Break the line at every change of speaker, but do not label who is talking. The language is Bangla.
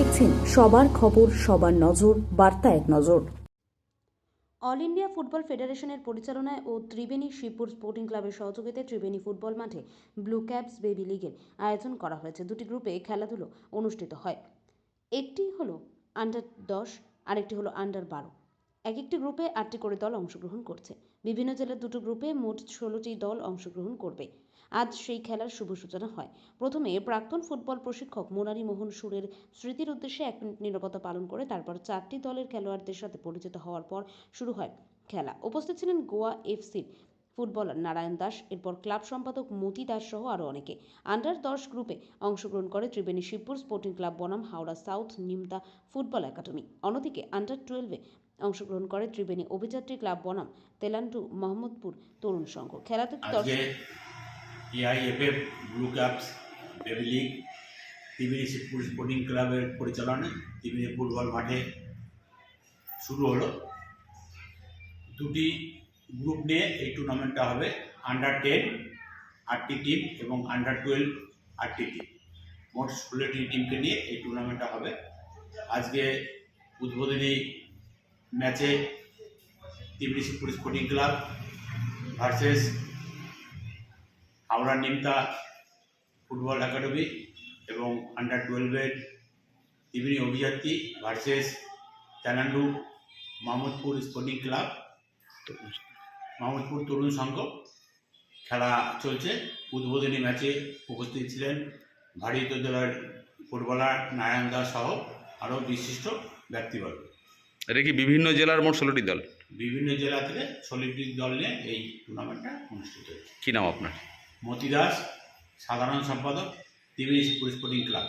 দেখছেন সবার খবর, সবার নজর, বার্তা এক নজর।
অল ইন্ডিয়া ফুটবল ফেডারেশনের পরিচালনায় ও ত্রিবেণী শিবপুর স্পোর্টিং ক্লাবের সহযোগিতায় ত্রিবেণী ফুটবল মাঠে ব্লু ক্যাপস বেবি লিগের আয়োজন করা হয়েছে। দুটি গ্রুপে খেলাধুলো অনুষ্ঠিত হয়। একটি হলো আন্ডার 10, আরেকটি হলো আন্ডার 12। এক একটি গ্রুপে 8টি করে দল অংশগ্রহণ করছে। বিভিন্ন জেলার দুটো গ্রুপে মোট 16টি দল অংশগ্রহণ করবে। আজ সেই খেলার শুভ সূচনা হয়। প্রথমে প্রাক্তন ফুটবল প্রশিক্ষক মুরারি মোহন সুরের স্মৃতির উদ্দেশ্যে 1 মিনিট নীরবতা পালন করে তারপর 4টি দলের খেলোয়াড়দের সাথে পরিচিত হওয়ার পর শুরু হয় খেলা। উপস্থিত ছিলেন গোয়া এফসির ফুটবলার নারায়ণ দাস, এরপর ক্লাব সম্পাদক মতি দাস সহ আরও অনেকে। আন্ডার 10 গ্রুপে অংশগ্রহণ করে ত্রিবেণী শিবপুর স্পোর্টিং ক্লাব বনাম Howrah south Nimta football academy. অন্যদিকে আন্ডার 12-এ অংশগ্রহণ করে ত্রিবেণী অভিযাত্রী ক্লাব বনাম তেলান্টু মোহাম্মদপুর তরুণ সংঘ। খেলাতে
AIFF Blue Cubs Baby League Tribeni Shibpur Sporting ক্লাবের পরিচালনায় ত্রিবেণী ফুটবল মাঠে শুরু হলো। দুটি গ্রুপ নিয়ে এই টুর্নামেন্টটা হবে। আন্ডার 10 8টি টিম এবং আন্ডার 12 8টি টিম, মোট 16টি টিমকে নিয়ে এই টুর্নামেন্টটা হবে। আজকে উদ্বোধনী ম্যাচে Tribeni Shibpur sporting club versus Howrah Nimta football academy এবং আন্ডার 12-এর ত্রিবেণী অভিযাত্রী versus Telantu Mohammadpur sporting club Mohammadpur Tarun Sangha খেলা চলছে। উদ্বোধনী ম্যাচে উপস্থিত ছিলেন ভারতীয় দলের ফুটবলার নারায়ণ দাস সহ আরও বিশিষ্ট ব্যক্তিবর্গ।
এটা কি বিভিন্ন জেলার মোট 16টি দল?
বিভিন্ন জেলা থেকে 16টি দল নিয়ে এই টুর্নামেন্টটা অনুষ্ঠিত হয়েছে।
কী নাম আপনার?
মতি দাস, সাধারণ সম্পাদক, ত্রিবেণী শিবপুর স্পোর্টিং ক্লাব।